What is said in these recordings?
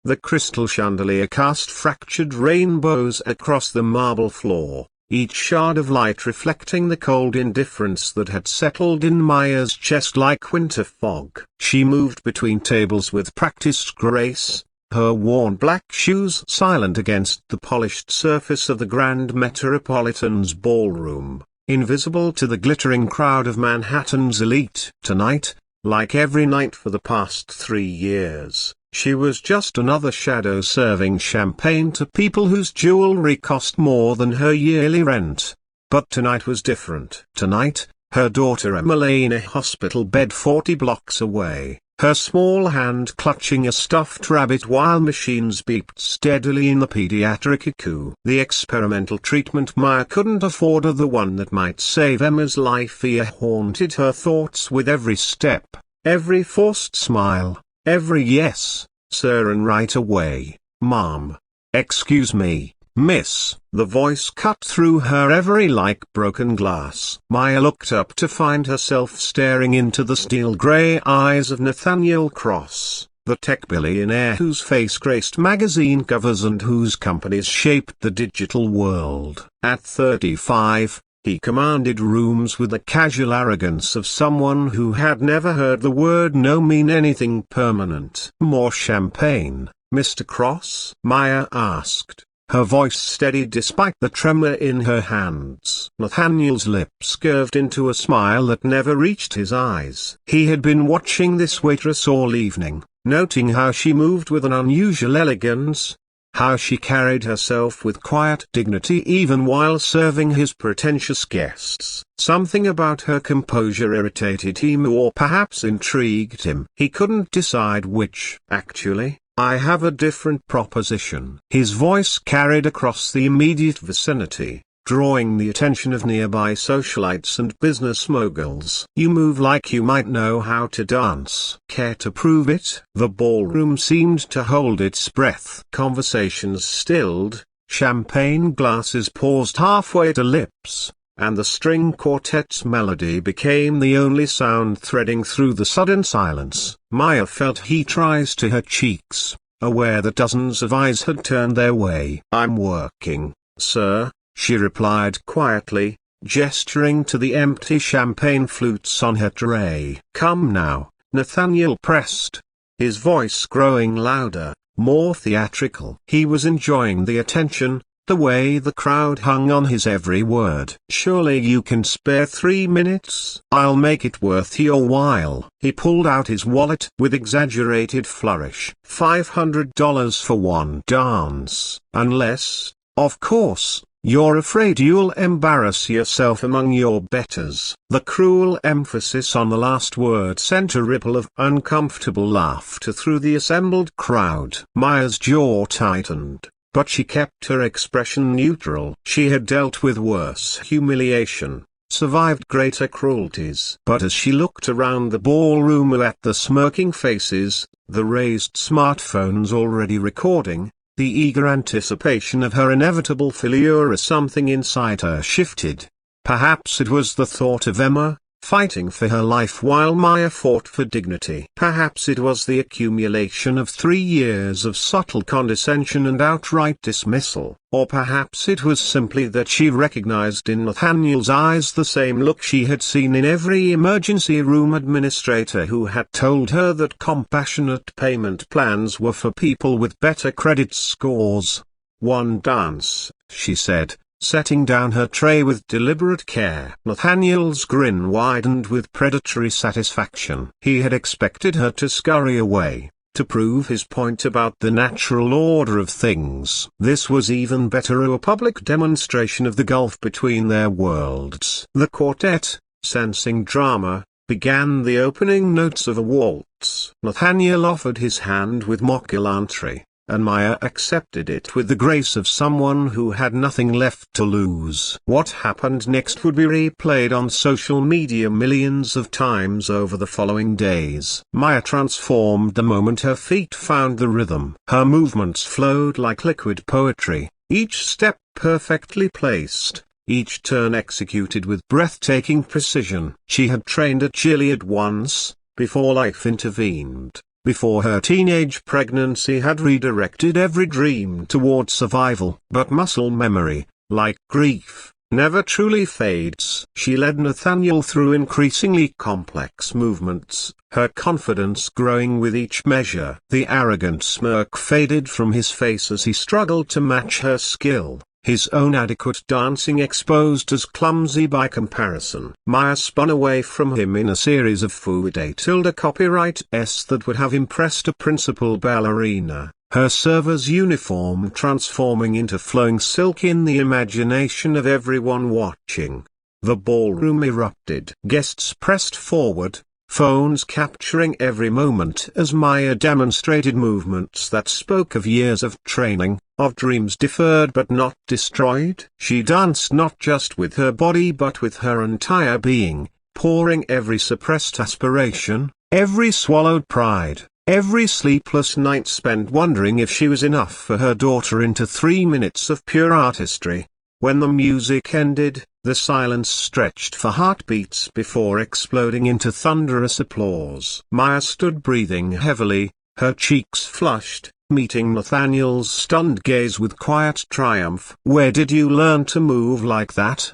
The crystal chandelier cast fractured rainbows across the marble floor, each shard of light reflecting the cold indifference that had settled in Maya's chest like winter fog. She moved between tables with practiced grace, her worn black shoes silent against the polished surface of the Grand Metropolitan's ballroom, invisible to the glittering crowd of Manhattan's elite. Tonight, like every night for the past 3 years, she was just another shadow serving champagne to people whose jewelry cost more than her yearly rent. But tonight was different. Tonight, her daughter Emily in a hospital bed 40 blocks away, her small hand clutching a stuffed rabbit while machines beeped steadily in the pediatric ICU. The experimental treatment Maya couldn't afford, or the one that might save Emma's life, fear haunted her thoughts with every step, every forced smile, every yes, sir, and right away, mom. Excuse me, miss. The voice cut through her reverie like broken glass. Maya looked up to find herself staring into the steel-grey eyes of Nathaniel Cross, the tech billionaire whose face graced magazine covers and whose companies shaped the digital world. At 35, he commanded rooms with the casual arrogance of someone who had never heard the word no mean anything permanent. More champagne, Mr. Cross? Maya asked, her voice steady despite the tremor in her hands. Nathaniel's lips curved into a smile that never reached his eyes. He had been watching this waitress all evening, noting how she moved with an unusual elegance, how she carried herself with quiet dignity even while serving his pretentious guests. Something about her composure irritated him or perhaps intrigued him. He couldn't decide which. Actually, I have a different proposition. His voice carried across the immediate vicinity, drawing the attention of nearby socialites and business moguls. You move like you might know how to dance. Care to prove it? The ballroom seemed to hold its breath. Conversations stilled, champagne glasses paused halfway to lips, and the string quartet's melody became the only sound threading through the sudden silence. Maya felt heat rise to her cheeks, aware that dozens of eyes had turned their way. I'm working, sir, she replied quietly, gesturing to the empty champagne flutes on her tray. Come now, Nathaniel pressed, his voice growing louder, more theatrical. He was enjoying the attention, the way the crowd hung on his every word. Surely you can spare 3 minutes? I'll make it worth your while. He pulled out his wallet with exaggerated flourish. $500 for one dance. Unless, of course, you're afraid you'll embarrass yourself among your betters. The cruel emphasis on the last word sent a ripple of uncomfortable laughter through the assembled crowd. Maya's jaw tightened, but she kept her expression neutral. She had dealt with worse humiliation, survived greater cruelties. But as she looked around the ballroom at the smirking faces, the raised smartphones already recording, the eager anticipation of her inevitable failure, something inside her shifted. Perhaps it was the thought of Emma, fighting for her life while Maya fought for dignity. Perhaps it was the accumulation of 3 years of subtle condescension and outright dismissal. Or perhaps it was simply that she recognized in Nathaniel's eyes the same look she had seen in every emergency room administrator who had told her that compassionate payment plans were for people with better credit scores. One dance, she said, setting down her tray with deliberate care. Nathaniel's grin widened with predatory satisfaction. He had expected her to scurry away, to prove his point about the natural order of things. This was even better, a public demonstration of the gulf between their worlds. The quartet, sensing drama, began the opening notes of a waltz. Nathaniel offered his hand with mock gallantry, and Maya accepted it with the grace of someone who had nothing left to lose. What happened next would be replayed on social media millions of times over the following days. Maya transformed the moment her feet found the rhythm. Her movements flowed like liquid poetry, each step perfectly placed, each turn executed with breathtaking precision. She had trained at Gilead once, before life intervened. Before her teenage pregnancy had redirected every dream toward survival. But muscle memory, like grief, never truly fades. She led Nathaniel through increasingly complex movements, her confidence growing with each measure. The arrogant smirk faded from his face as he struggled to match her skill, his own adequate dancing exposed as clumsy by comparison. Maya spun away from him in a series of faux tilde copyrights that would have impressed a principal ballerina, her server's uniform transforming into flowing silk in the imagination of everyone watching. The ballroom erupted. Guests pressed forward, phones capturing every moment as Maya demonstrated movements that spoke of years of training, of dreams deferred but not destroyed. She danced not just with her body but with her entire being, pouring every suppressed aspiration, every swallowed pride, every sleepless night spent wondering if she was enough for her daughter into 3 minutes of pure artistry. When the music ended, the silence stretched for heartbeats before exploding into thunderous applause. Maya stood breathing heavily, her cheeks flushed, meeting Nathaniel's stunned gaze with quiet triumph. "Where did you learn to move like that?"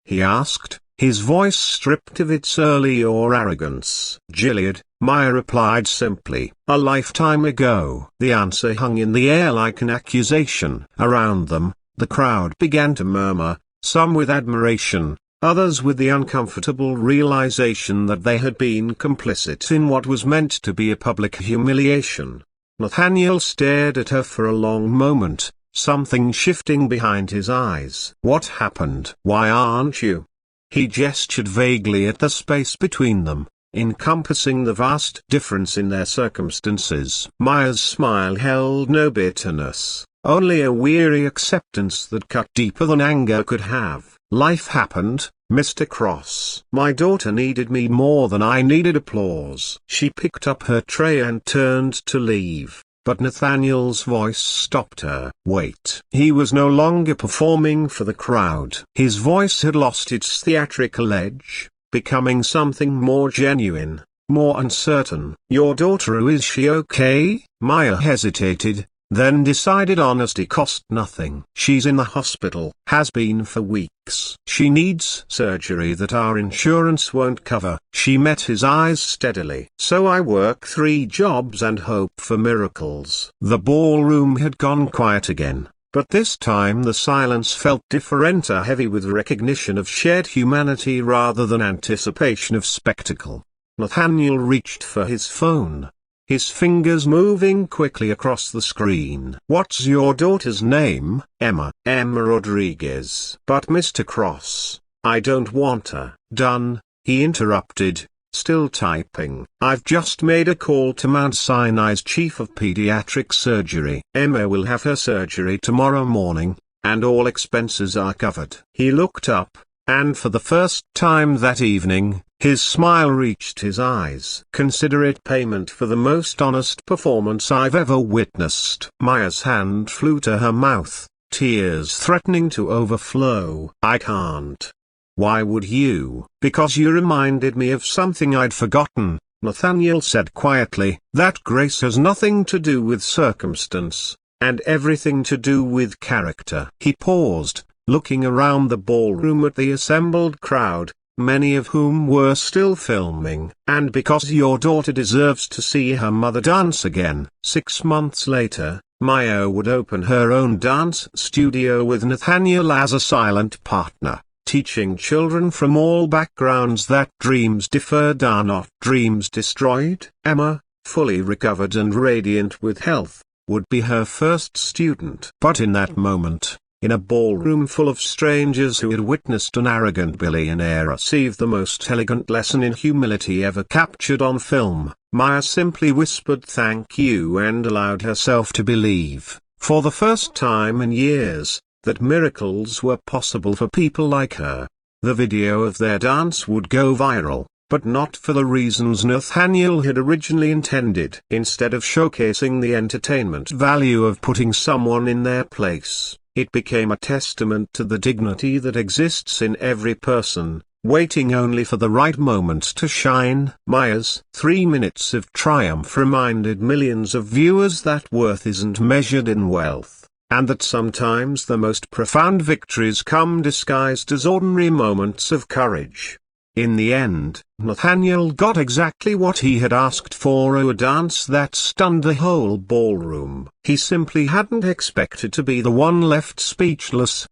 he asked, his voice stripped of its earlier arrogance. "Gilead," Maya replied simply. "A lifetime ago." The answer hung in the air like an accusation. Around them, the crowd began to murmur, some with admiration, others with the uncomfortable realization that they had been complicit in what was meant to be a public humiliation. Nathaniel stared at her for a long moment, something shifting behind his eyes. "What happened? Why aren't you?" He gestured vaguely at the space between them, encompassing the vast difference in their circumstances. Maya's smile held no bitterness, only a weary acceptance that cut deeper than anger could have. "Life happened, Mr. Cross. My daughter needed me more than I needed applause." She picked up her tray and turned to leave, but Nathaniel's voice stopped her. "Wait." He was no longer performing for the crowd. His voice had lost its theatrical edge, becoming something more genuine, more uncertain. "Your daughter, is she okay?" Maya hesitated, then decided honesty cost nothing. "She's in the hospital, has been for weeks. She needs surgery that our insurance won't cover." She met his eyes steadily. "So I work 3 jobs and hope for miracles." The ballroom had gone quiet again, but this time the silence felt different, heavy with recognition of shared humanity rather than anticipation of spectacle. Nathaniel reached for his phone, his fingers moving quickly across the screen. "What's your daughter's name?" "Emma." "Emma Rodriguez." "But Mr. Cross, I don't want her." "Done," he interrupted, still typing. "I've just made a call to Mount Sinai's chief of pediatric surgery. Emma will have her surgery tomorrow morning, and all expenses are covered." He looked up, and for the first time that evening, his smile reached his eyes. "Consider it payment for the most honest performance I've ever witnessed." Maya's hand flew to her mouth, tears threatening to overflow. "I can't." "Why would you?" "Because you reminded me of something I'd forgotten," Nathaniel said quietly. "That grace has nothing to do with circumstance, and everything to do with character." He paused, looking around the ballroom at the assembled crowd, many of whom were still filming. "And because your daughter deserves to see her mother dance again." 6 months later, Maya would open her own dance studio with Nathaniel as a silent partner, teaching children from all backgrounds that dreams deferred are not dreams destroyed. Emma, fully recovered and radiant with health, would be her first student. But in that moment, in a ballroom full of strangers who had witnessed an arrogant billionaire receive the most elegant lesson in humility ever captured on film, Maya simply whispered thank you and allowed herself to believe, for the first time in years, that miracles were possible for people like her. The video of their dance would go viral, but not for the reasons Nathaniel had originally intended. Instead of showcasing the entertainment value of putting someone in their place, it became a testament to the dignity that exists in every person, waiting only for the right moment to shine. Maya's 3 minutes of triumph reminded millions of viewers that worth isn't measured in wealth, and that sometimes the most profound victories come disguised as ordinary moments of courage. In the end, Nathaniel got exactly what he had asked for: a dance that stunned the whole ballroom. He simply hadn't expected to be the one left speechless.